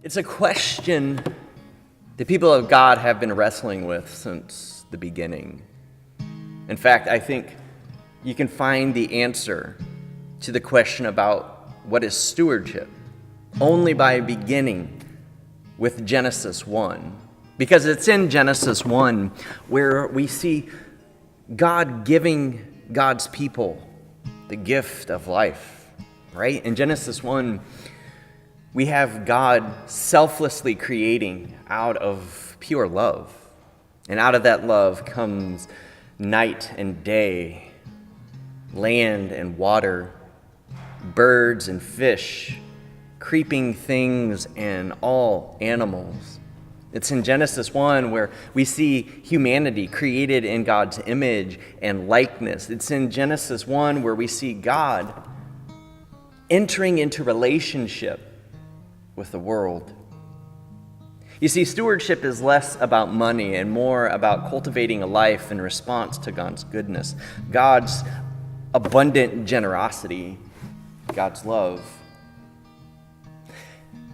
It's a question the people of God have been wrestling with since the beginning. In fact, I think you can find the answer to the question about what is stewardship only by beginning with Genesis 1. Because it's in Genesis 1 where we see God giving God's people the gift of life, right? In Genesis 1, we have God selflessly creating out of pure love. And out of that love comes night and day, land and water, birds and fish, creeping things and all animals. It's in Genesis 1 where we see humanity created in God's image and likeness. It's in Genesis 1 where we see God entering into relationship with the world. You see, stewardship is less about money and more about cultivating a life in response to God's goodness, God's abundant generosity, God's love.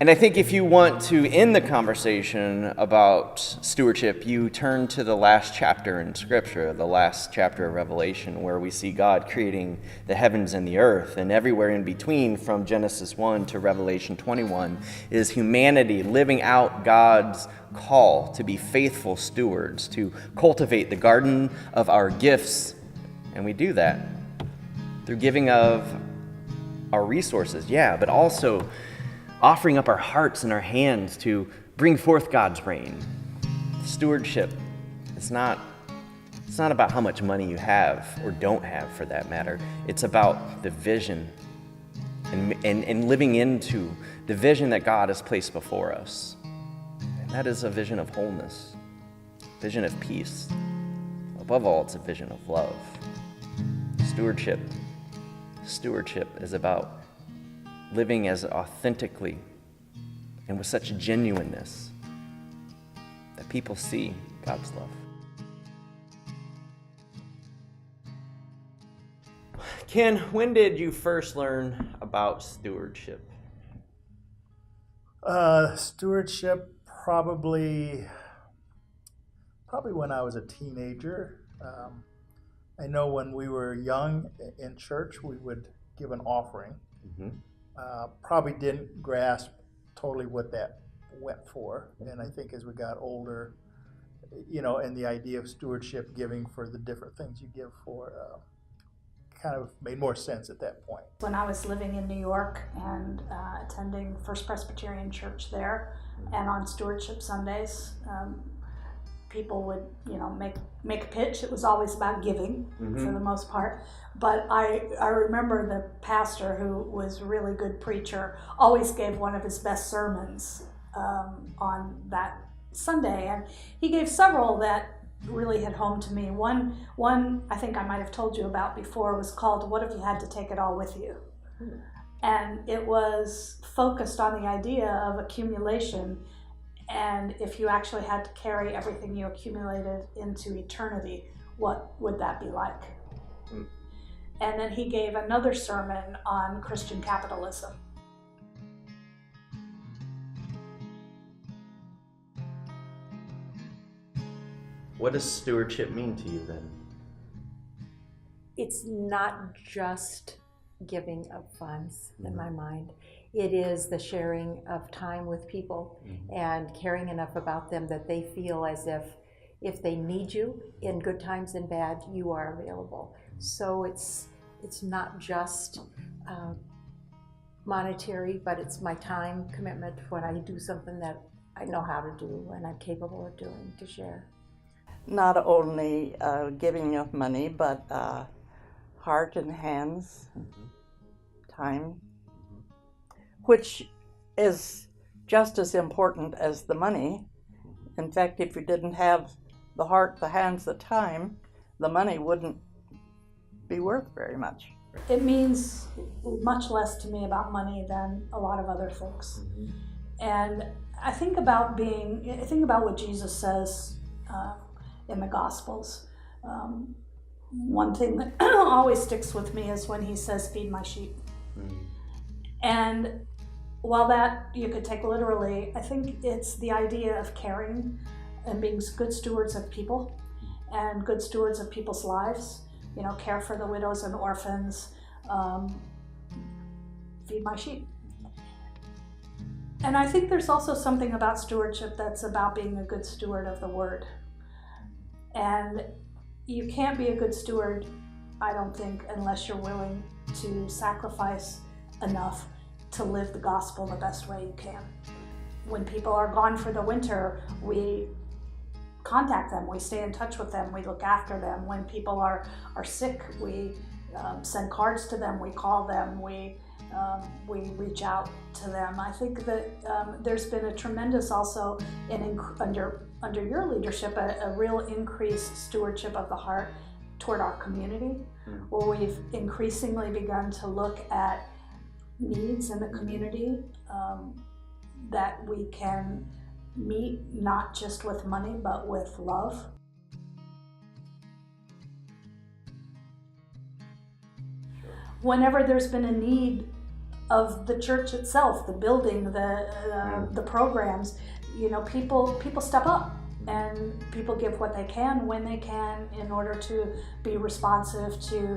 And I think if you want to end the conversation about stewardship, you turn to the last chapter in Scripture, the last chapter of Revelation, where we see God creating the heavens and the earth. And everywhere in between, from Genesis 1 to Revelation 21, is humanity living out God's call to be faithful stewards, to cultivate the garden of our gifts. And we do that through giving of our resources, but also offering up our hearts and our hands to bring forth God's reign. Stewardship, it's not about how much money you have or don't have, for that matter. It's about the vision and living into the vision that God has placed before us. And that is a vision of wholeness, vision of peace. Above all, it's a vision of love. Stewardship is about living as authentically and with such genuineness that people see God's love. Ken, when did you first learn about stewardship? Stewardship probably when I was a teenager. I know when we were young in church, we would give an offering. Mm-hmm. Probably didn't grasp totally what that went for. And I think as we got older, and the idea of stewardship, giving for the different things you give for, kind of made more sense at that point. When I was living in New York and attending First Presbyterian Church there, and on Stewardship Sundays, people would, make a pitch. It was always about giving, for the most part. But I remember the pastor, who was a really good preacher, always gave one of his best sermons on that Sunday. And he gave several that really hit home to me. One I think I might have told you about before was called, "What If You Had to Take It All With You?" And it was focused on the idea of accumulation. And if you actually had to carry everything you accumulated into eternity, what would that be like? And then he gave another sermon on Christian capitalism. What does stewardship mean to you then? It's not just giving of funds in my mind. It is the sharing of time with people and caring enough about them that they feel as if they need you in good times and bad, you are available. So it's not just monetary, but it's my time commitment when I do something that I know how to do and I'm capable of doing, to share. Not only giving of money, but heart and hands, time, which is just as important as the money. In fact, if you didn't have the heart, the hands, the time, the money wouldn't be worth very much. It means much less to me about money than a lot of other things. And I think about what Jesus says in the Gospels. One thing that always sticks with me is when he says, "Feed my sheep." And while that you could take literally, I think it's the idea of caring and being good stewards of people and good stewards of people's lives. You know, care for the widows and orphans, feed my sheep. And I think there's also something about stewardship that's about being a good steward of the word. And you can't be a good steward, I don't think, unless you're willing to sacrifice enough to live the gospel the best way you can. When people are gone for the winter, we contact them, we stay in touch with them, we look after them. When people are sick, we send cards to them, we call them, we reach out to them. I think that there's been a tremendous also under your leadership, a real increased stewardship of the heart toward our community, where we've increasingly begun to look at needs in the community that we can meet not just with money but with love. Whenever there's been a need of the church itself, the building, the programs, you know, people step up and people give what they can when they can in order to be responsive to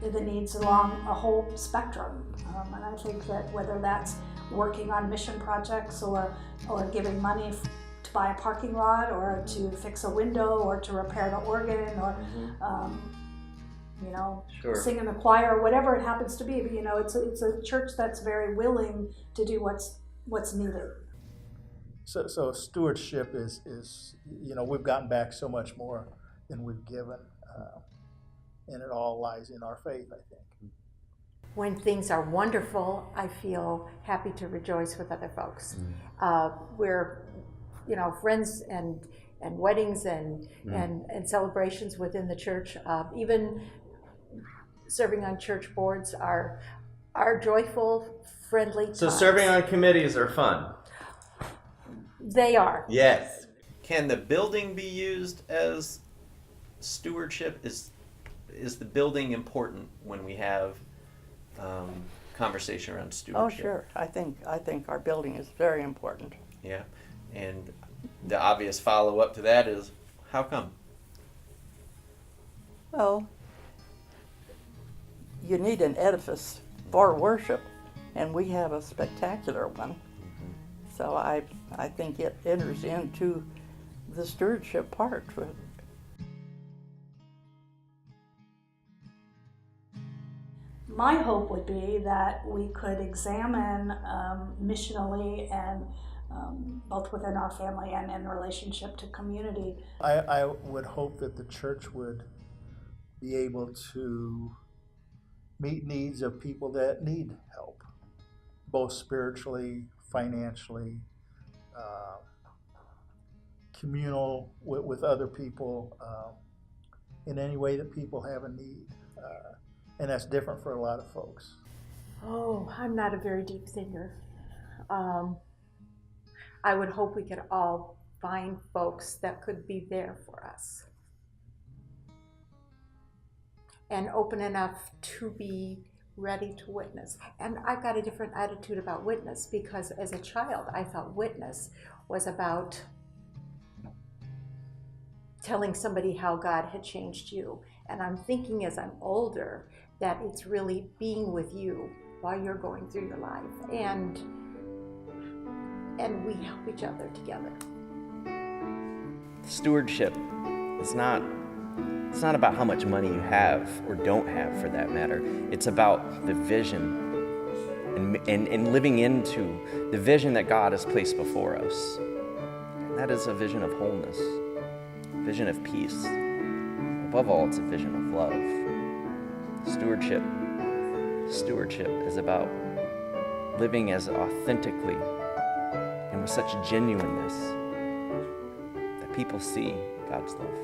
the needs along a whole spectrum. And I think that whether that's working on mission projects or giving money to buy a parking lot or to fix a window or to repair the organ or you know, sing in the choir, or whatever it happens to be. You know, it's a church that's very willing to do what's needed. So stewardship is you know, we've gotten back so much more than we've given, and it all lies in our faith, I think. When things are wonderful, I feel happy to rejoice with other folks. We're, you know, friends and weddings and celebrations within the church, even serving on church boards are joyful, friendly times. So serving on committees are fun. They are. Yes. Can the building be used as stewardship? Is the building important when we have conversation around stewardship? Oh, sure. I think our building is very important. Yeah. And the obvious follow-up to that is, how come? Well, you need an edifice for worship, and we have a spectacular one. So I think it enters into the stewardship part. My hope would be that we could examine missionally and both within our family and in relationship to community. I would hope that the church would be able to meet needs of people that need help, both spiritually, financially, communal with other people, in any way that people have a need. And that's different for a lot of folks. Oh, I'm not a very deep thinker. I would hope we could all find folks that could be there for us and open enough to be ready to witness. And I've got a different attitude about witness, because as a child I thought witness was about telling somebody how God had changed you. And I'm thinking as I'm older that it's really being with you while you're going through your life, and we help each other together. Stewardship is not about how much money you have or don't have, for that matter. It's about the vision and living into the vision that God has placed before us. And that is a vision of wholeness, a vision of peace. Above all, it's a vision of love. Stewardship is about living as authentically and with such genuineness that people see God's love.